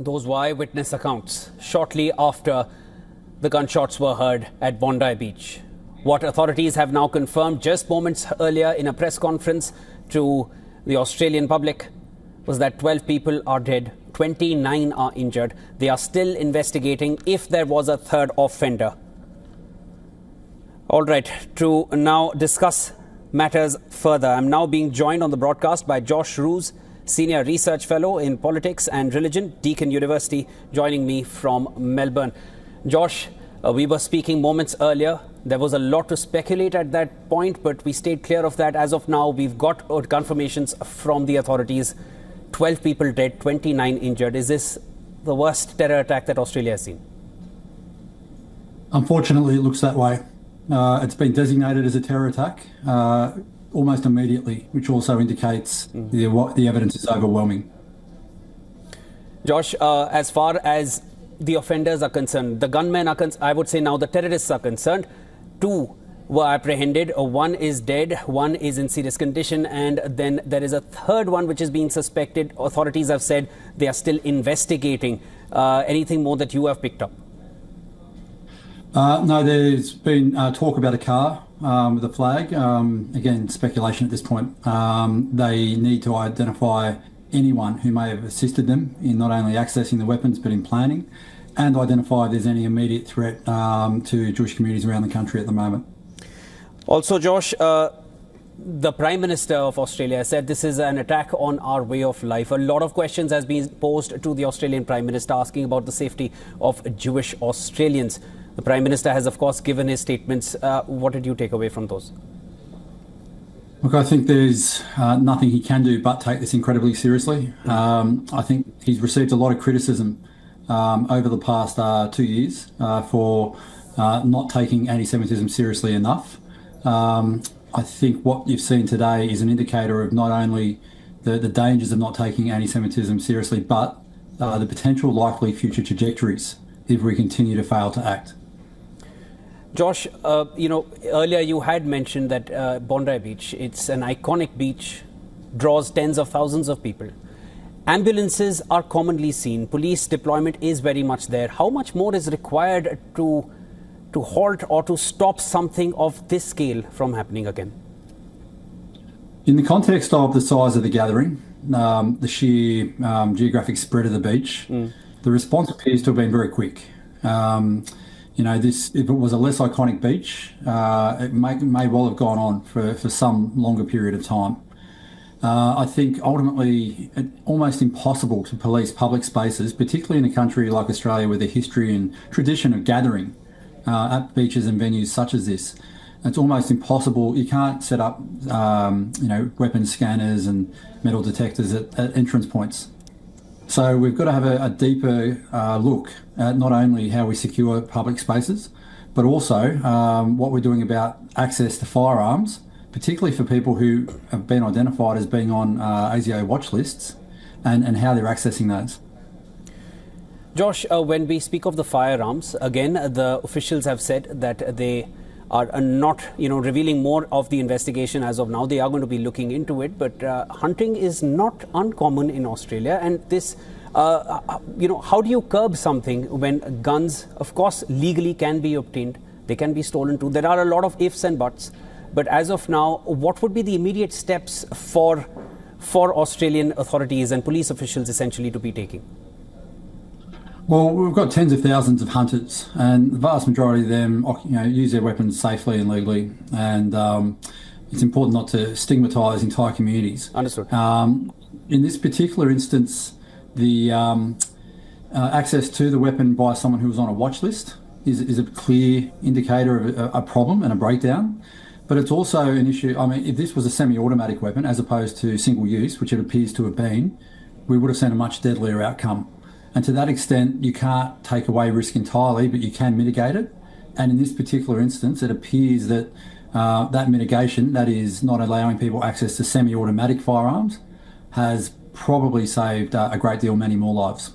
those were eyewitness accounts shortly after the gunshots were heard at Bondi Beach. What authorities have now confirmed just moments earlier in a press conference to the Australian public was that 12 people are dead, 29 are injured. They are still investigating if there was a third offender. All right, to now discuss matters further, I'm now being joined on the broadcast by Josh Roos, Senior Research Fellow in Politics and Religion, Deakin University, joining me from Melbourne. Josh, we were speaking moments earlier. There was a lot to speculate at that point, but we stayed clear of that. As of now, we've got confirmations from the authorities. 12 people dead, 29 injured. Is this the worst terror attack that Australia has seen? Unfortunately, it looks that way. It's been designated as a terror attack almost immediately, which also indicates the evidence is overwhelming. Josh, as far as the offenders are concerned, the gunmen are I would say now the terrorists are concerned. 2 were apprehended. 1 is dead, 1 is in serious condition, and then there is a third one which is being suspected. Authorities have said they are still investigating. Anything more that you have picked up? No, there's been talk about a car with a flag. Again, speculation at this point. They need to identify anyone who may have assisted them in not only accessing the weapons but in planning, and identify if there's any immediate threat to Jewish communities around the country at the moment. Also, Josh, the Prime Minister of Australia said this is an attack on our way of life. A lot of questions has been posed to the Australian Prime Minister asking about the safety of Jewish Australians. The Prime Minister has, of course, given his statements. What did you take away from those? Look, I think there's nothing he can do but take this incredibly seriously. I think he's received a lot of criticism over the past 2 years for not taking anti-Semitism seriously enough. I think what you've seen today is an indicator of not only the dangers of not taking anti-Semitism seriously, but the potential likely future trajectories if we continue to fail to act. Josh, earlier you had mentioned that Bondi Beach, it's an iconic beach, draws tens of thousands of people. Ambulances are commonly seen. Police deployment is very much there. How much more is required to halt or to stop something of this scale from happening again? In the context of the size of the gathering, the sheer geographic spread of the beach, the response appears to have been very quick. If it was a less iconic beach, it may well have gone on for some longer period of time. I think ultimately it's almost impossible to police public spaces, particularly in a country like Australia with a history and tradition of gathering at beaches and venues such as this. It's almost impossible. You can't set up, weapons scanners and metal detectors at entrance points. So we've got to have a deeper look at not only how we secure public spaces, but also what we're doing about access to firearms, particularly for people who have been identified as being on ASIO watch lists, and how they're accessing those. Josh, when we speak of the firearms, again, the officials have said that they are not, revealing more of the investigation as of now. They are going to be looking into it, but hunting is not uncommon in Australia. And this, how do you curb something when guns, of course, legally can be obtained? They can be stolen too. There are a lot of ifs and buts. But as of now, what would be the immediate steps for Australian authorities and police officials essentially to be taking? Well, we've got tens of thousands of hunters, and the vast majority of them, use their weapons safely and legally. And it's important not to stigmatise entire communities. Understood. In this particular instance, the access to the weapon by someone who was on a watch list is a clear indicator of a problem and a breakdown. But it's also an issue. I mean, if this was a semi-automatic weapon as opposed to single use, which it appears to have been, we would have seen a much deadlier outcome. And to that extent, you can't take away risk entirely, but you can mitigate it. And in this particular instance, it appears that that mitigation, that is not allowing people access to semi-automatic firearms, has probably saved a great deal many more lives.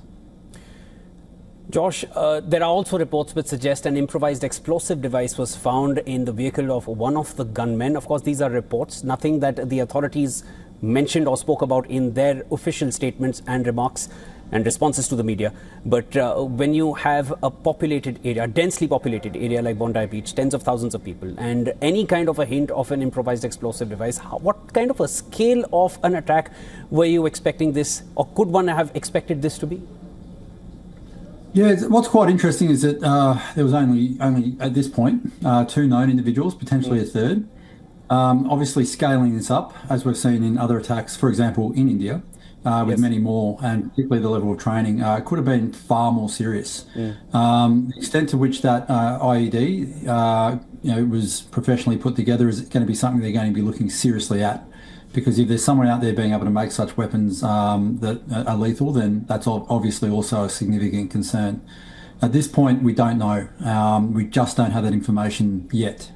Josh, there are also reports which suggest an improvised explosive device was found in the vehicle of one of the gunmen. Of course, these are reports, nothing that the authorities mentioned or spoke about in their official statements and remarks. and responses to the media. But when you have a populated area, a densely populated area like Bondi Beach, tens of thousands of people, and any kind of a hint of an improvised explosive device, what kind of a scale of an attack were you expecting this, or could one have expected this to be? Yeah, what's quite interesting is that there was only at this point 2 known individuals, potentially a third. Obviously, scaling this up, as we've seen in other attacks, for example, in India, with many more, and particularly the level of training, could have been far more serious. The extent to which that IED, was professionally put together is going to be something they're going to be looking seriously at. Because if there's someone out there being able to make such weapons that are lethal, then that's obviously also a significant concern. At this point, we don't know. We just don't have that information yet.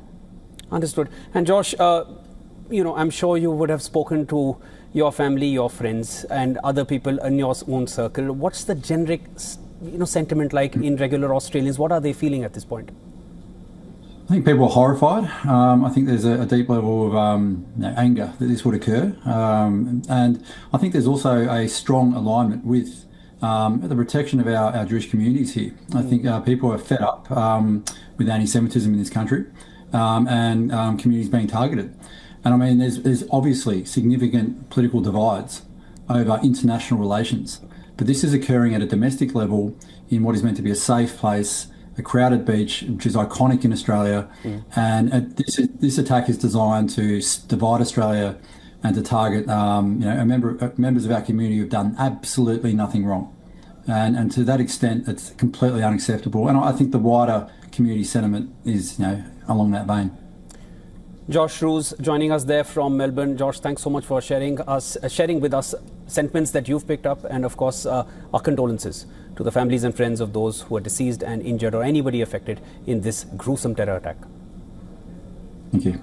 Understood. And Josh, I'm sure you would have spoken to your family, your friends, and other people in your own circle. What's the generic, sentiment like in regular Australians? What are they feeling at this point? I think people are horrified. I think there's a deep level of anger that this would occur. And I think there's also a strong alignment with the protection of our Jewish communities here. I think people are fed up with anti-Semitism in this country and communities being targeted. And I mean, there's obviously significant political divides over international relations. But this is occurring at a domestic level in what is meant to be a safe place, a crowded beach, which is iconic in Australia, and this attack is designed to divide Australia and to target members of our community who've done absolutely nothing wrong, and to that extent, it's completely unacceptable. And I think the wider community sentiment is along that vein. Josh Roos joining us there from Melbourne. Josh, thanks so much for sharing with us sentiments that you've picked up, and of course our condolences to the families and friends of those who are deceased and injured or anybody affected in this gruesome terror attack. Thank you.